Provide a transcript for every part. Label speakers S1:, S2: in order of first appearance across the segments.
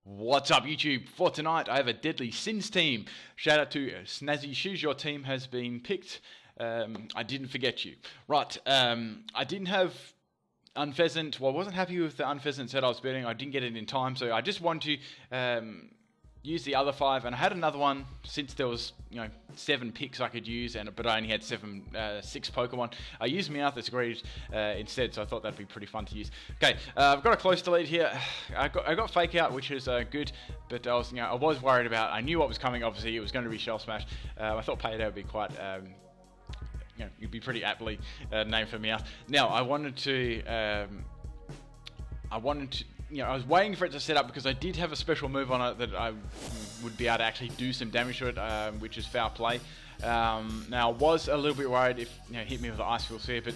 S1: What's up, YouTube? For tonight, I have a Deadly Sins team. Shout out to Snazzy Shoes, your team has been picked. I didn't forget you. Right, I didn't have Unpheasant. Well, I wasn't happy with the Unpheasant set I was building. I didn't get it in time, so I just wanted to use the other 5, and I had another one since there was 7 picks I could use, but I only had 6 Pokemon. I used Meowth as Greed instead, so I thought that'd be pretty fun to use. Okay, I've got a close delete here. I got Fake Out, which is good, but I was worried about. I knew what was coming. Obviously, it was going to be Shell Smash. I thought Payday would be quite. You'd be pretty aptly named for Meowth. Now, I wanted to. I was waiting for it to set up because I did have a special move on it that I would be able to actually do some damage to it, which is Foul Play. Now, I was a little bit worried if it hit me with the Ice Field Sphere, but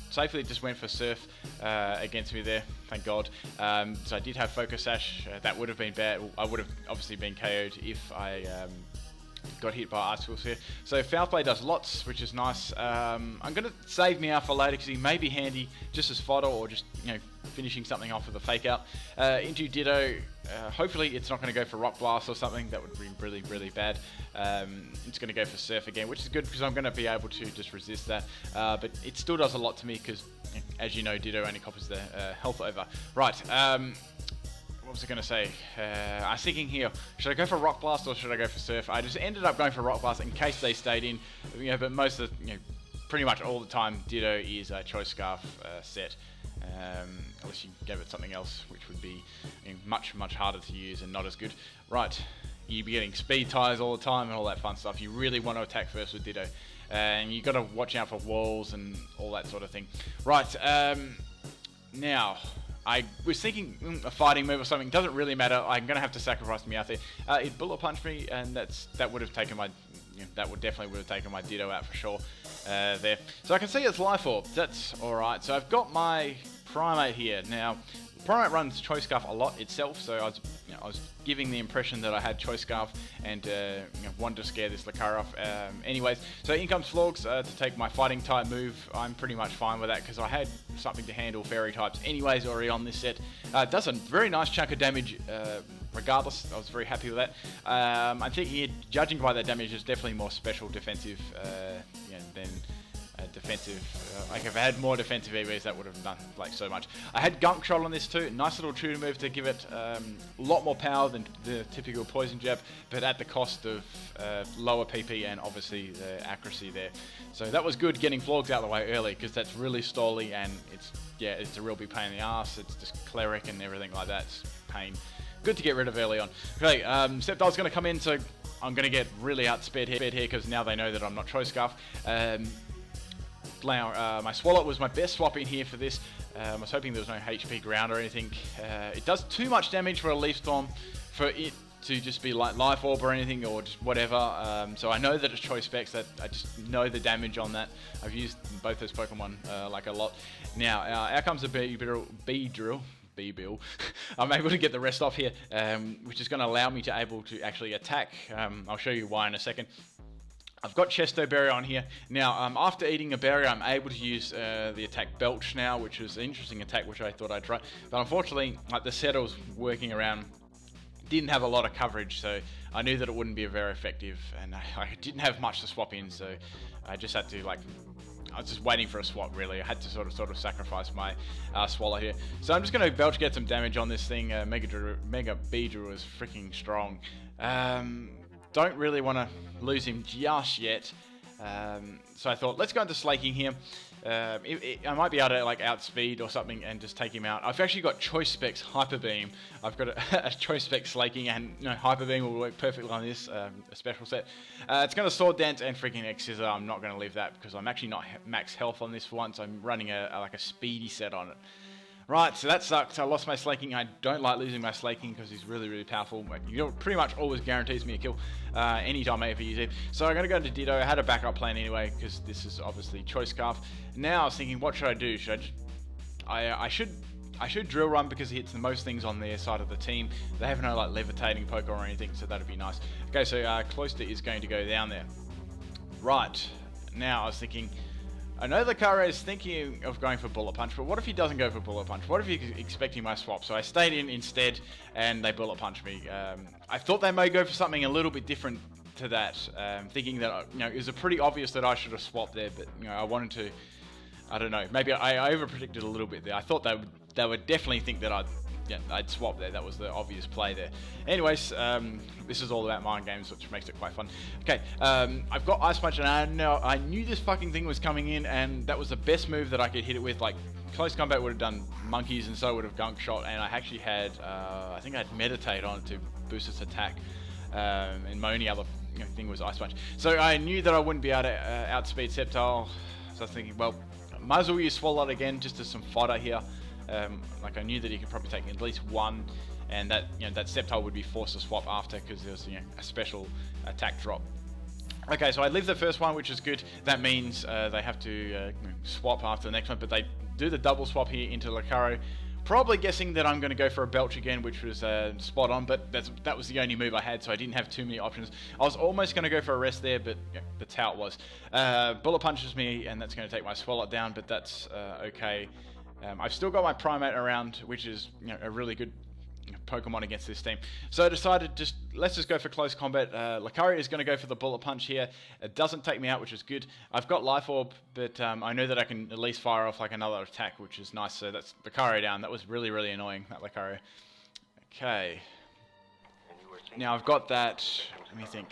S1: safely it just went for Surf against me there, thank God. So I did have Focus Sash. That would have been bad. I would have obviously been KO'd if I got hit by Ice Field Sphere. So Foul Play does lots, which is nice. I'm going to save Meowth for later because he may be handy just as fodder or just, finishing something off with a Fake Out. Into Ditto, hopefully it's not going to go for Rock Blast or something. That would be really, really bad. It's going to go for Surf again, which is good because I'm going to be able to just resist that. But it still does a lot to me because, as you know, Ditto only copies the health over. Right, what was I going to say? I was thinking here, should I go for Rock Blast or should I go for Surf? I just ended up going for Rock Blast in case they stayed in. But most of the, pretty much all the time, Ditto is a Choice Scarf set. Unless you gave it something else, which would be much, much harder to use and not as good. Right, you'd be getting speed ties all the time and all that fun stuff. You really want to attack first with Ditto. And you've got to watch out for walls and all that sort of thing. Right, now, I was thinking a fighting move or something. Doesn't really matter. I'm going to have to sacrifice Meowth there. It Bullet Punched me, and that would have taken my... definitely would have taken my Ditto out for sure there. So I can see it's Life Orb. That's alright. So I've got my Primate here. Now, Primate runs Choice Scarf a lot itself, so I was giving the impression that I had Choice Scarf and wanted to scare this Lucario off. Anyways, so in comes Flogs to take my Fighting type move. I'm pretty much fine with that because I had something to handle Fairy types anyways already on this set. Does a very nice chunk of damage regardless. I was very happy with that. I'm thinking, judging by that damage, it's definitely more special defensive than defensive. Like if I had more defensive EVs, that would have done so much. I had Gunk Shot on this too. Nice little tutor move to give it a lot more power than the typical Poison Jab, but at the cost of lower PP and obviously the accuracy there. So that was good getting Flogs out of the way early because that's really stally and it's a real big pain in the ass. It's just Cleric and everything like that. It's pain. Good to get rid of early on. Okay, Sceptile's going to come in, so I'm going to get really outspeed here because now they know that I'm not Choice Scarf. My Swallow was my best swap in here for this. I was hoping there was no HP ground or anything. It does too much damage for a Leaf Storm for it to just be like Life Orb or anything or just whatever. So I know that it's Choice Specs. That I just know the damage on that. I've used both those Pokemon a lot. Now, out comes a B-Drill. B-Bill. I'm able to get the rest off here, which is going to allow me to actually attack. I'll show you why in a second. I've got Chesto Berry on here. Now, after eating a berry, I'm able to use the attack Belch now, which is an interesting attack, which I thought I'd try. But unfortunately, the set I was working around didn't have a lot of coverage, so I knew that it wouldn't be very effective, and I didn't have much to swap in, so I just had to, I was just waiting for a swap, really. I had to sort of sacrifice my Swallow here. So I'm just going to Belch get some damage on this thing. Mega Beedrill is freaking strong. Don't really want to lose him just yet. So I thought, let's go into Slaking here. I might be able to outspeed or something and just take him out. I've actually got Choice Specs Hyper Beam. I've got a Choice Spec Slaking, and Hyper Beam will work perfectly on this a special set. It's going to Sword Dance and freaking X-Scissor. I'm not going to leave that because I'm actually not max health on this for once. I'm running a speedy set on it. Right, so that sucks. I lost my Slaking. I don't like losing my Slaking because he's really, really powerful. Pretty much always guarantees me a kill anytime I ever use it. So I'm going to go to Ditto. I had a backup plan anyway because this is obviously Choice Scarf. Now I was thinking, what should I do? I should Drill Run because he hits the most things on their side of the team. They have no levitating Pokemon or anything, so that'd be nice. Okay, so Cloyster is going to go down there. Right, now I was thinking, I know the Lucario is thinking of going for Bullet Punch, but what if he doesn't go for Bullet Punch? What if he's expecting my swap? So I stayed in instead, and they Bullet Punch me. I thought they may go for something a little bit different to that, thinking that, you know, it was pretty obvious that I should have swapped there, but, you know, I wanted to, I don't know, maybe I over-predicted a little bit there. I thought they would definitely think that I'd swap there. That was the obvious play there. Anyways, this is all about mind games, which makes it quite fun. Okay, I've got Ice Punch, and I knew this fucking thing was coming in, and that was the best move that I could hit it with. Like, close combat would have done monkeys, and so would have Gunk Shot, and I actually had, I think I had Meditate on it to boost its attack, and my only other thing was Ice Punch. So I knew that I wouldn't be able to outspeed Sceptile, so I was thinking, well, might as well use Swallow again, just as some fodder here. Like, I knew that he could probably take at least one, and that that Sceptile would be forced to swap after because there was a special attack drop. Okay, so I lived the first one, which is good. That means they have to swap after the next one, but they do the double swap here into Lucario. Probably guessing that I'm going to go for a Belch again, which was spot on, but that was the only move I had, so I didn't have too many options. I was almost going to go for a rest there, but that's how it was. Bullet Punches me, and that's going to take my Swallow down, but that's okay. I've still got my Primate around, which is a really good Pokemon against this team. So I decided let's just go for close combat. Lucario is going to go for the Bullet Punch here. It doesn't take me out, which is good. I've got Life Orb, but I know that I can at least fire off like another attack, which is nice. So that's Lucario down. That was really, really annoying, that Lucario. Okay. Now I've got that. Let me think.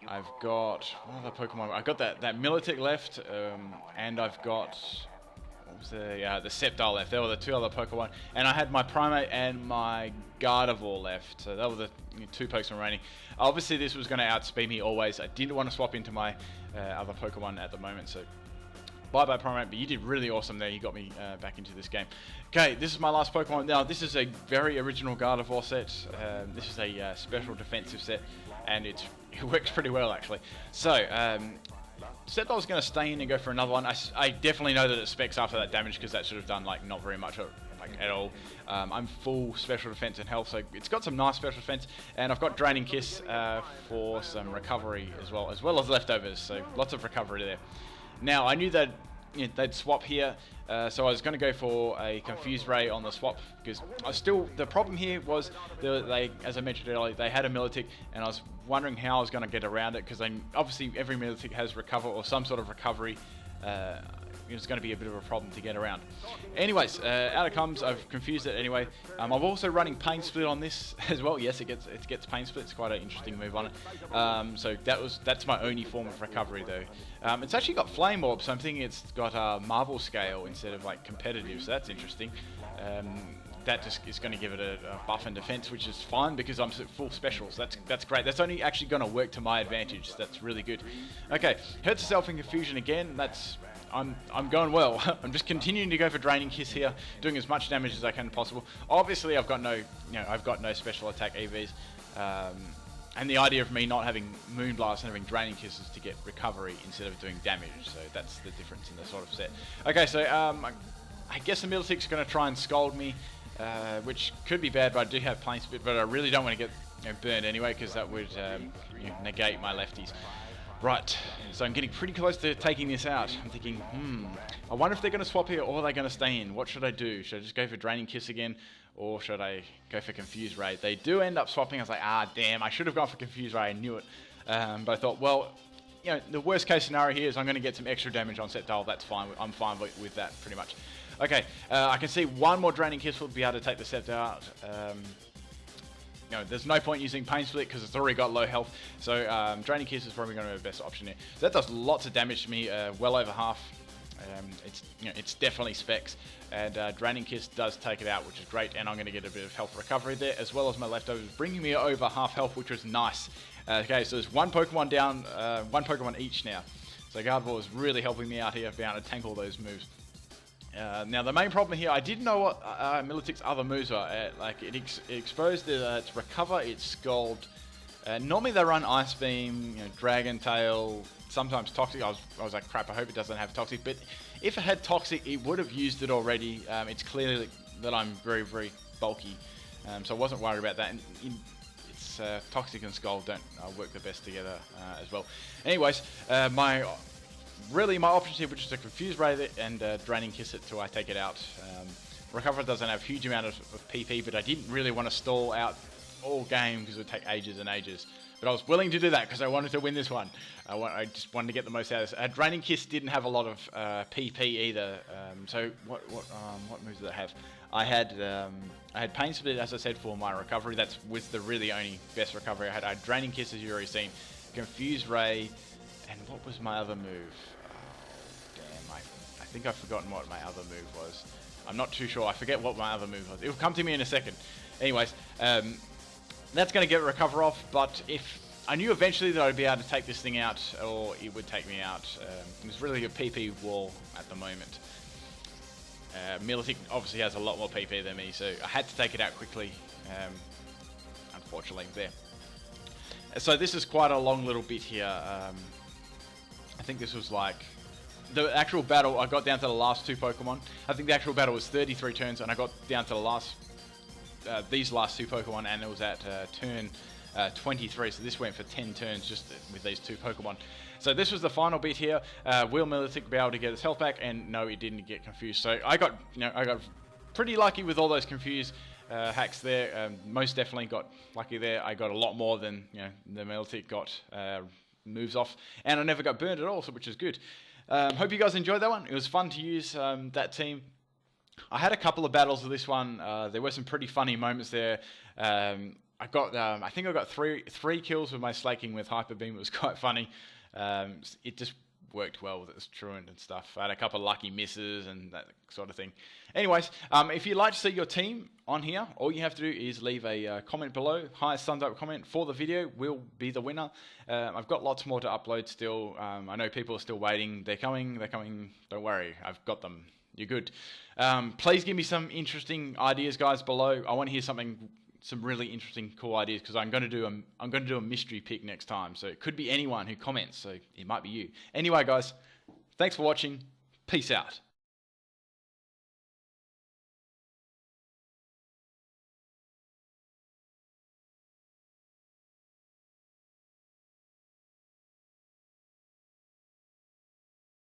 S1: I've got what other Pokemon? I've got that Militech left, and I've got the Sceptile left. There were the two other Pokemon, and I had my Primate and my Gardevoir left. So that were the two Pokemon remaining. Obviously, this was going to outspeed me always. I didn't want to swap into my other Pokemon at the moment. So bye Primate, but you did really awesome there. You got me back into this game. Okay, this is my last Pokemon. Now, this is a very original Gardevoir set. This is a special defensive set, and it works pretty well actually. So Sceptile was going to stay in and go for another one. I definitely know that it specs after that damage because that should have done like not very much at all. I'm full special defense and health, so it's got some nice special defense, and I've got Draining Kiss for some recovery as well as leftovers, so lots of recovery there. Now I knew that they'd swap here, so I was going to go for a Confuse Ray on the swap because the problem here was as I mentioned earlier, they had a Militech, and I was wondering how I was going to get around it because obviously every Militech has recover or some sort of recovery. It's going to be a bit of a problem to get around. Anyways, out it comes. I've confused it anyway. I'm also running Pain Split on this as well. Yes, it gets Pain Split. It's quite an interesting move on it. So that's my only form of recovery though. It's actually got Flame Orb, so I'm thinking it's got Marvel Scale instead of like competitive. So that's interesting. That just is going to give it a buff and defense, which is fine because I'm full specials. That's great. That's only actually going to work to my advantage. That's really good. Okay, Hurts Itself in Confusion again. I'm going well. I'm just continuing to go for Draining Kiss here, doing as much damage as I can possible. Obviously, I've got no special attack EVs, and the idea of me not having Moonblast and having Draining Kiss is to get recovery instead of doing damage. So that's the difference in the sort of set. Okay, so I guess the Middletech's going to try and scold me, which could be bad, but I do have Pain Split, but I really don't want to get burned anyway because that would negate my lefties. Right, so I'm getting pretty close to taking this out. I'm thinking, I wonder if they're going to swap here or are they going to stay in? What should I do? Should I just go for Draining Kiss again, or should I go for Confuse Ray? They do end up swapping. I was like, damn, I should have gone for Confuse Ray. I knew it. But I thought, well, the worst case scenario here is I'm going to get some extra damage on Sceptile. That's fine. I'm fine with that pretty much. Okay, I can see one more Draining Kiss will be able to take the Sceptile out. There's no point using Pain Split because it's already got low health. So Draining Kiss is probably going to be the best option here. So that does lots of damage to me, well over half. It's definitely specs, and Draining Kiss does take it out, which is great. And I'm going to get a bit of health recovery there, as well as my leftovers, bringing me over half health, which was nice. Okay, so there's one Pokemon down, one Pokemon each now. So Gardevoir is really helping me out here, being able to tank all those moves. Now the main problem here, I didn't know what Militech's other moves are. It exposed its Recover, its Scald. Normally they run Ice Beam, Dragon Tail, sometimes Toxic. I was like, crap, I hope it doesn't have Toxic. But if it had Toxic, it would have used it already. It's clear that I'm very, very bulky, so I wasn't worried about that. And it's Toxic and Scald don't work the best together as well. Anyways, my really, my options here were just to Confuse Ray and Draining Kiss it till I take it out. Recover doesn't have a huge amount of PP, but I didn't really want to stall out all game because it would take ages and ages. But I was willing to do that because I wanted to win this one. I just wanted to get the most out of this. Draining Kiss didn't have a lot of PP either. So what moves did I have? I had Pain Split, as I said, for my recovery. That was the really only best recovery I had. I had Draining Kiss, as you've already seen, Confuse Ray, and what was my other move? Oh, damn, I think I've forgotten what my other move was. I'm not too sure. I forget what my other move was. It will come to me in a second. Anyways, that's going to get Recover off, but if I knew eventually that I'd be able to take this thing out, or it would take me out. It's really a PP wall at the moment. Militic obviously has a lot more PP than me, so I had to take it out quickly, unfortunately, there. So this is quite a long little bit here. I think this was like the actual battle. I got down to the last 2 Pokemon. I think the actual battle was 33 turns, and I got down to the last these last 2 Pokemon, and it was at turn 23. So this went for 10 turns just with these 2 Pokemon. So this was the final bit here. Will Militic be able to get his health back? And no, he didn't get confused. So I got pretty lucky with all those confused hacks there. Most definitely got lucky there. I got a lot more than the Militic got moves off, and I never got burned at all, so which is good. Hope you guys enjoyed that one. It was fun to use that team. I had a couple of battles with this one. There were some pretty funny moments there. I think I got three kills with my slaking with Hyper Beam. It was quite funny. It just worked well with its truant and stuff. I had a couple of lucky misses and that sort of thing. Anyways, if you'd like to see your team on here, all you have to do is leave a comment below. Highest thumbs up comment for the video will be the winner. I've got lots more to upload still. I know people are still waiting. They're coming. Don't worry, I've got them. You're good. Please give me some interesting ideas, guys, below. I want to hear some really interesting, cool ideas, because I'm going to do a mystery pick next time. So it could be anyone who comments. So it might be you. Anyway, guys, thanks for watching. Peace out.